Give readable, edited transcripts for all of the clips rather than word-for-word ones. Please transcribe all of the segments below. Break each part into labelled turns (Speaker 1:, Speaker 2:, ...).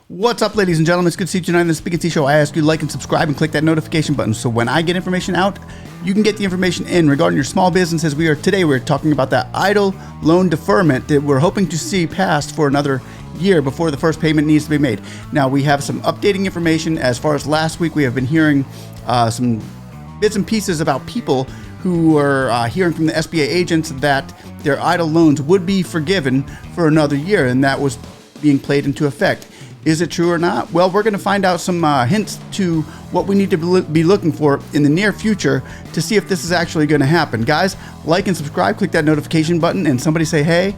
Speaker 1: What's up, ladies and gentlemen? It's good to see you tonight on the speaknsee show. I ask you to like and subscribe and click that notification button so when I get information out, you can get the information in regarding your small businesses. Today we're talking about that EIDL loan deferment that we're hoping to see passed for another year before the first payment needs to be made. Now, we have some updating information. As far as last week, we have been hearing some bits and pieces about people who are hearing from the SBA agents that their EIDL loans would be forgiven for another year, and that was being played into effect. Is it true or not? Well, we're going to find out some hints to what we need to be looking for in the near future to see if this is actually going to happen. Guys, like and subscribe, click that notification button, and somebody say, hey,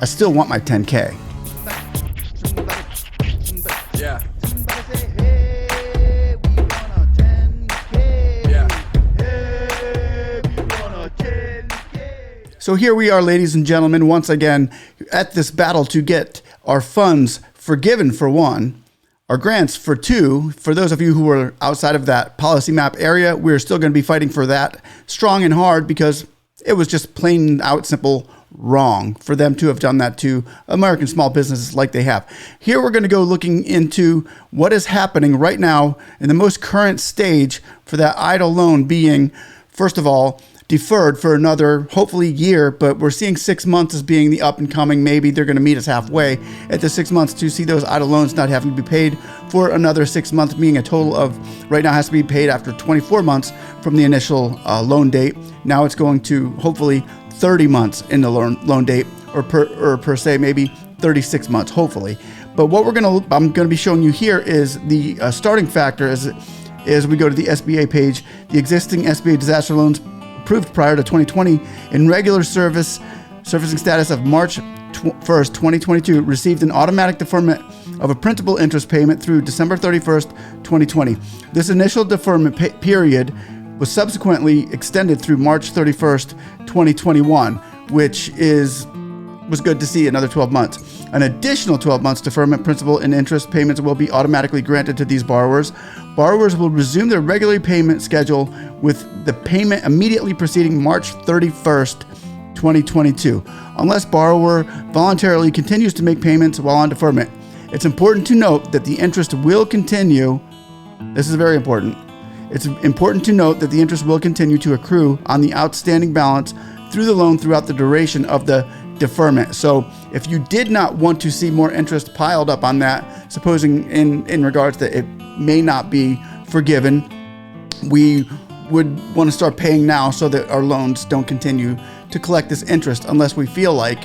Speaker 1: I still want my 10K.
Speaker 2: Yeah.
Speaker 1: So here we are, ladies and gentlemen, once again at this battle to get our funds forgiven for one, our grants for two. For those of you who are outside of that policy map area, we're still going to be fighting for that strong and hard because it was just plain out simple wrong for them to have done that to American small businesses like they have. Here we're going to go looking into what is happening right now in the most current stage for that EIDL loan being, first of all, deferred for another, hopefully, year, but we're seeing 6 months as being the up and coming. Maybe they're going to meet us halfway at the 6 months to see those EIDL loans not having to be paid for another 6 months, being a total of, right now has to be paid after 24 months from the initial loan date. Now it's going to hopefully 30 months in the loan date, or per se, maybe 36 months, hopefully. But what I'm going to be showing you here is the starting factor as we go to the SBA page. The existing SBA disaster loans approved prior to 2020 in regular servicing status of March 1st, 2022 received an automatic deferment of a principal interest payment through December 31st, 2020. This initial deferment period was subsequently extended through March 31st, 2021, which was good to see, another 12 months. An additional 12 months deferment principal and interest payments will be automatically granted to these borrowers. Borrowers will resume their regular payment schedule with the payment immediately preceding March 31st, 2022, unless borrower voluntarily continues to make payments while on deferment. It's important to note that the interest will continue. This is very important. It's important to note that the interest will continue to accrue on the outstanding balance through the loan throughout the duration of the deferment. So if you did not want to see more interest piled up on that, supposing in regards that it may not be forgiven, we would want to start paying now so that our loans don't continue to collect this interest unless we feel like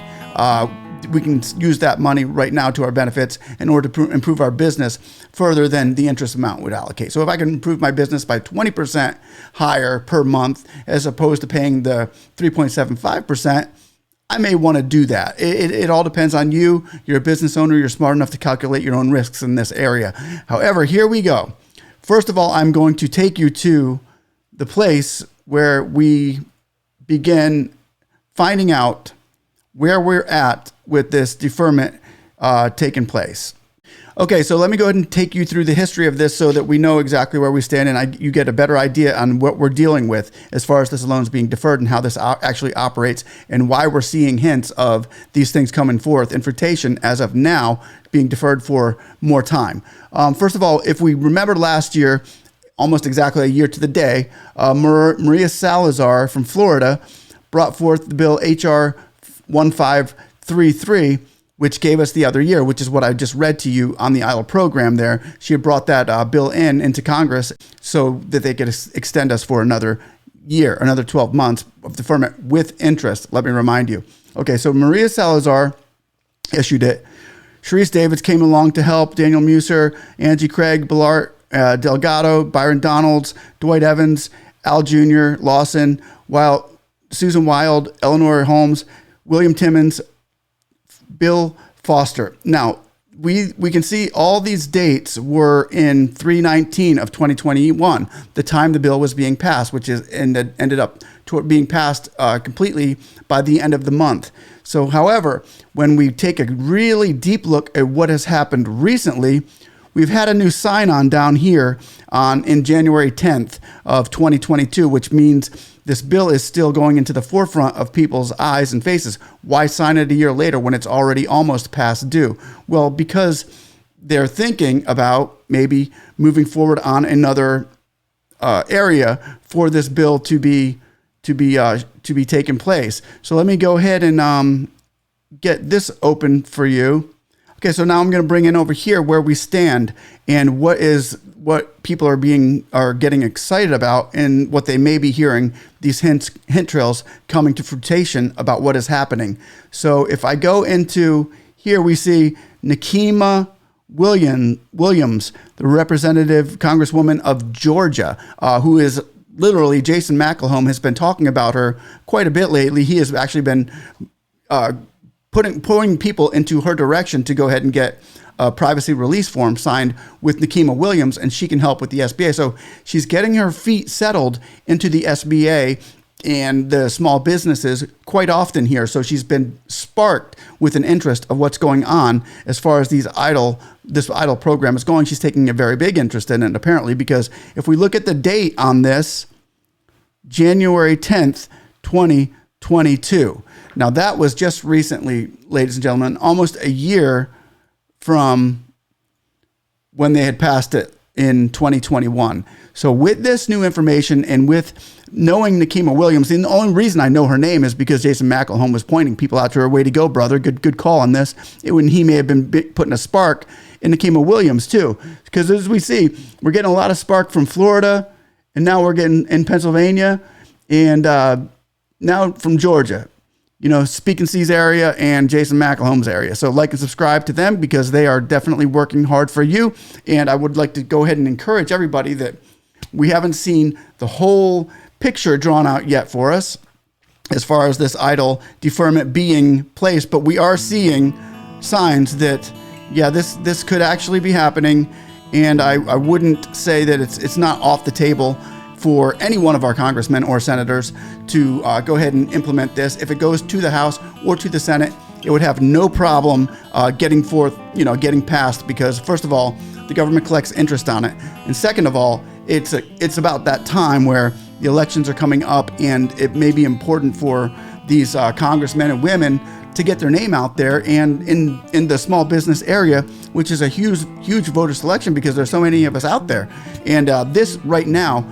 Speaker 1: we can use that money right now to our benefits in order to improve our business further than the interest amount would allocate. So if I can improve my business by 20% higher per month as opposed to paying the 3.75%, I may want to do that. It all depends on you. You're a business owner. You're smart enough to calculate your own risks in this area. However, here we go. First of all, I'm going to take you to the place where we begin finding out where we're at with this deferment taking place. Okay, so let me go ahead and take you through the history of this so that we know exactly where we stand and you get a better idea on what we're dealing with as far as this loan's being deferred and how this actually operates and why we're seeing hints of these things coming forth in fruition as of now being deferred for more time. First of all, if we remember last year, almost exactly a year to the day, Maria Salazar from Florida brought forth the bill HR 1533, which gave us the other year, which is what I just read to you on the EIDL program there. She had brought that bill into Congress so that they could extend us for another year, another 12 months of deferment with interest, let me remind you. Okay, so Maria Salazar issued it. Sharice Davids came along to help, Daniel Musser, Angie Craig, Ballart, Delgado, Byron Donalds, Dwight Evans, Al Jr., Lawson, Susan Wild, Eleanor Holmes, William Timmons, Bill Foster. Now, we can see all these dates were in 3/19 of 2021, the time the bill was being passed, which ended up being passed completely by the end of the month. So, however, when we take a really deep look at what has happened recently, we've had a new sign-on down here in January 10th of 2022, which means this bill is still going into the forefront of people's eyes and faces. Why sign it a year later when it's already almost past due? Well, because they're thinking about maybe moving forward on another area for this bill to be taking place. So let me go ahead and get this open for you. Okay, so now I'm going to bring in over here where we stand and what people are getting excited about and what they may be hearing, these hint trails coming to fruition about what is happening. So if I go into here, we see Nikema Williams, the representative congresswoman of Georgia, who is literally, Jason McElhone has been talking about her quite a bit lately. He has actually been pulling people into her direction to go ahead and get a privacy release form signed with Nikema Williams, and she can help with the SBA. So she's getting her feet settled into the SBA and the small businesses quite often here. So she's been sparked with an interest of what's going on as far as this EIDL program is going. She's taking a very big interest in it, apparently, because if we look at the date on this, January 10th, 2022. Now that was just recently, ladies and gentlemen, almost a year from when they had passed it in 2021. So with this new information and with knowing Nikema Williams, and the only reason I know her name is because Jason McElhone was pointing people out to her. Way to go, brother. Good call on this. When he may have been putting a spark in Nikema Williams too. Because as we see, we're getting a lot of spark from Florida, and now we're getting in Pennsylvania, and now from Georgia. SpeaknsEe's area and Jason McElhone's area. So like and subscribe to them because they are definitely working hard for you. And I would like to go ahead and encourage everybody that we haven't seen the whole picture drawn out yet for us as far as this EIDL deferment being placed, but we are seeing signs that, yeah, this could actually be happening. And I wouldn't say that it's not off the table for any one of our congressmen or senators to go ahead and implement this. If it goes to the House or to the Senate, it would have no problem getting passed because, first of all, the government collects interest on it. And second of all, it's about that time where the elections are coming up and it may be important for these congressmen and women to get their name out there and in the small business area, which is a huge voter selection because there's so many of us out there. And this right now,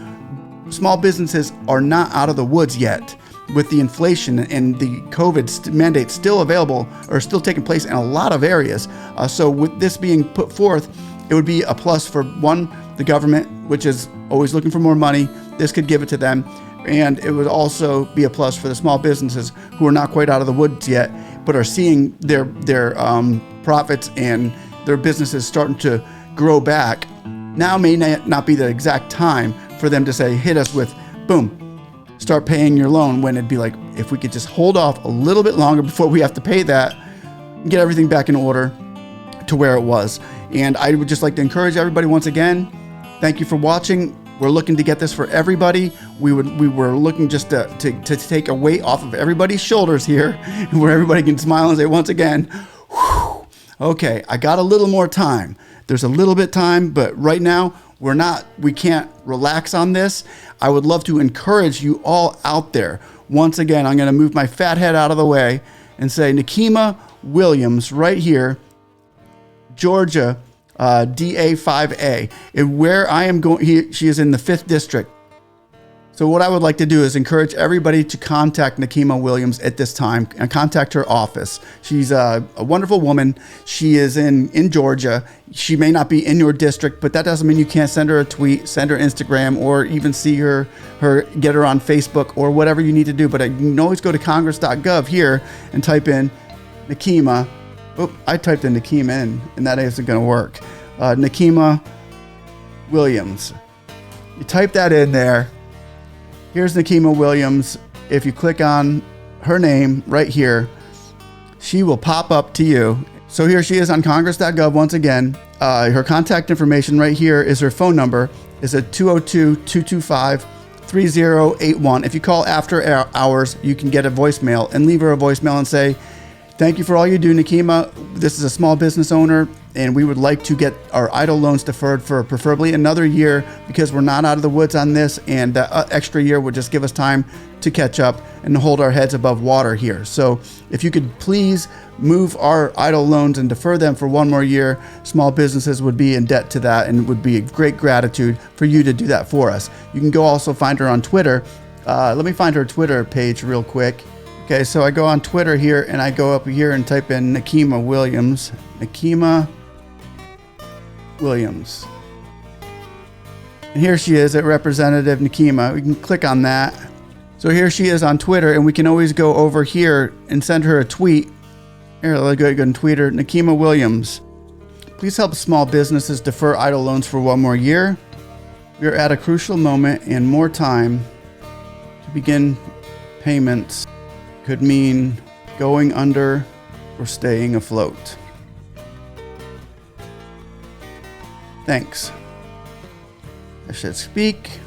Speaker 1: small businesses are not out of the woods yet with the inflation and the COVID mandates still available or still taking place in a lot of areas. So with this being put forth, it would be a plus for the government, which is always looking for more money. This could give it to them. And it would also be a plus for the small businesses who are not quite out of the woods yet, but are seeing their profits and their businesses starting to grow back. Now may not be the exact time for them to say, hit us with, boom, start paying your loan, when it'd be like, if we could just hold off a little bit longer before we have to pay that, get everything back in order to where it was. And I would just like to encourage everybody once again, thank you for watching. We're looking to get this for everybody. We were looking just to take a weight off of everybody's shoulders here, where everybody can smile and say once again, whew, okay, I got a little more time. There's a little bit time, but right now we can't relax on this. I would love to encourage you all out there. Once again, I'm going to move my fat head out of the way and say Nikema Williams right here, Georgia, DA5A, and where I am going, she is in the 5th district. So what I would like to do is encourage everybody to contact Nikema Williams at this time and contact her office. She's a wonderful woman. She is in Georgia. She may not be in your district, but that doesn't mean you can't send her a tweet, send her Instagram, or even see her get her on Facebook or whatever you need to do. But you can always go to congress.gov here and type in Nikema. Oh, I typed in Nikema in, and that isn't going to work. Nikema Williams. You type that in there. Here's Nikema Williams. If you click on her name right here, she will pop up to you. So here she is on congress.gov once again. Her contact information right here is her phone number. Is at 202-225-3081. If you call after hours, you can get a voicemail and leave her a voicemail and say, Thank you for all you do, Nikema. This is a small business owner, and we would like to get our EIDL loans deferred for preferably another year because we're not out of the woods on this, and extra year would just give us time to catch up and hold our heads above water here. So if you could please move our EIDL loans and defer them for one more year, small businesses would be in debt to that, and it would be a great gratitude for you to do that for us. You can go also find her on Twitter. Let me find her Twitter page real quick. Okay, so I go on Twitter here, and I go up here and type in Nikema Williams. Nikema Williams. And here she is at Representative Nikema. We can click on that. So here she is on Twitter, and we can always go over here and send her a tweet. Here, let's go and tweet her. Nikema Williams. Please help small businesses defer EIDL loans for one more year. We are at a crucial moment, and more time to begin payments could mean going under or staying afloat. Thanks. I should speak.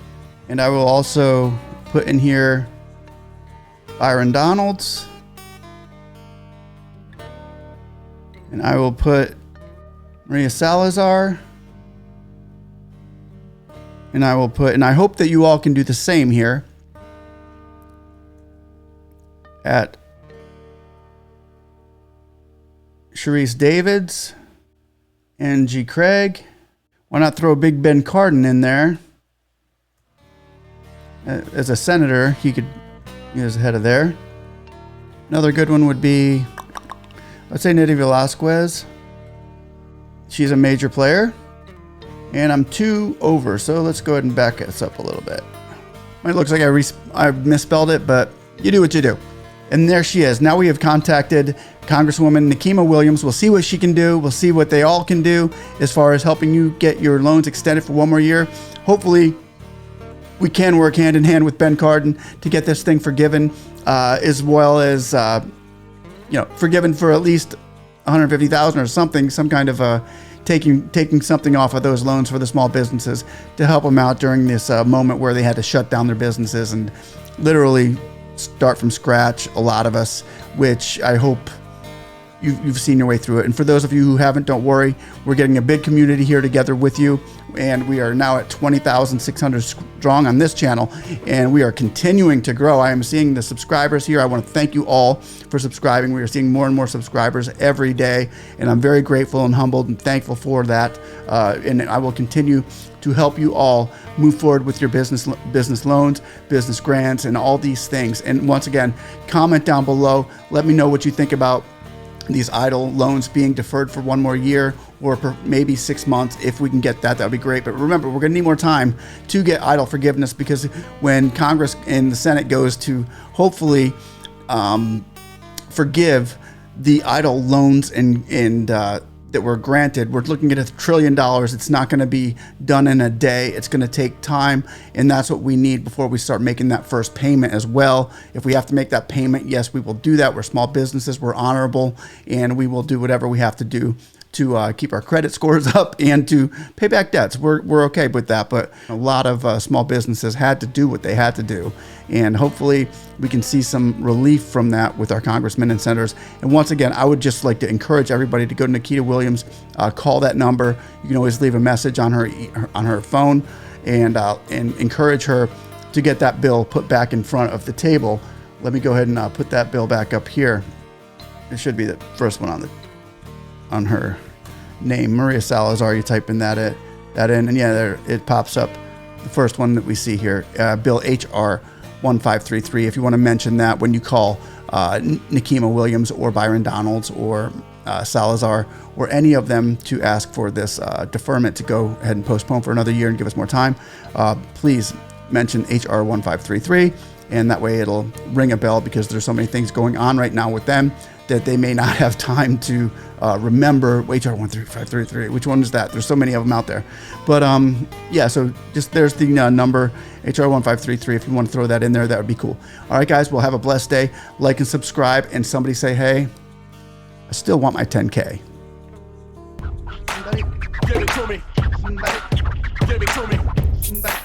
Speaker 1: And I will also put in here Byron Donalds. And I will put Maria Salazar. And I will put, and I hope that you all can do the same here. At Sharice Davids and G. Craig. Why not throw Big Ben Cardin in there? As a senator, he is head of there. Another good one would be, let's say, Nidhi Velasquez. She's a major player. And I'm 2 over, so let's go ahead and back this up a little bit. It looks like I misspelled it, but you do what you do. And there she is. Now we have contacted Congresswoman Nikema Williams. We'll see what she can do. We'll see what they all can do as far as helping you get your loans extended for one more year. Hopefully, we can work hand in hand with Ben Cardin to get this thing forgiven, as well as forgiven for at least $150,000 or something, some kind of taking something off of those loans for the small businesses to help them out during this moment where they had to shut down their businesses and literally start from scratch, a lot of us, which I hope you've seen your way through it. And for those of you who haven't, don't worry. We're getting a big community here together with you, and we are now at 20,600 strong on this channel, and we are continuing to grow. I am seeing the subscribers here. I want to thank you all for subscribing. We are seeing more and more subscribers every day, and I'm very grateful and humbled and thankful for that. And I will continue to help you all move forward with your business loans, business grants, and all these things. And once again, comment down below. Let me know what you think about these EIDL loans being deferred for one more year or maybe 6 months. If we can get that, that would be great. But remember, we're going to need more time to get EIDL forgiveness, because when Congress and the Senate goes to hopefully forgive the EIDL loans and that were granted, we're looking at $1 trillion. It's not going to be done in a day. It's going to take time, and that's what we need before we start making that first payment as well. If we have to make that payment, yes, we will do that. We're small businesses, we're honorable, and we will do whatever we have to do to keep our credit scores up and to pay back debts. We're okay with that, but a lot of small businesses had to do what they had to do, and hopefully we can see some relief from that with our congressmen and senators. And once again, I would just like to encourage everybody to go to Nikema Williams, call that number. You can always leave a message on her phone, and encourage her to get that bill put back in front of the table. Let me go ahead and put that bill back up here. It should be the first one on her name, Maria Salazar. You type in that in, and yeah, there it pops up. The first one that we see here, Bill HR 1533. If you want to mention that when you call Nikema Williams or Byron Donalds or Salazar or any of them to ask for this deferment to go ahead and postpone for another year and give us more time, please mention HR 1533, and that way it'll ring a bell, because there's so many things going on right now with them that they may not have time to remember. HR 1533, which one is that? There's so many of them out there. But yeah, so just there's the number, HR 1533. If you want to throw that in there, that would be cool. All right, guys, well, have a blessed day. Like and subscribe, and somebody say, hey, I still want my 10K. Somebody, give it to me. Somebody, give it to me. Somebody.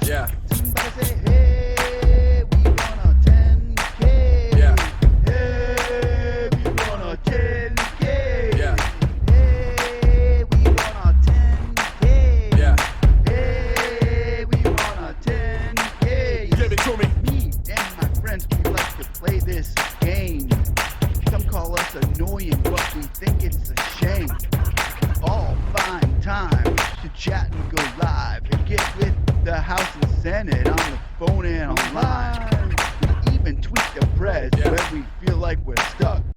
Speaker 1: Yeah. Somebody say, hey, we want a 10K. Yeah. Hey. chat and go live and get with the House and Senate on the phone and online. We even tweet the press when we feel like we're stuck.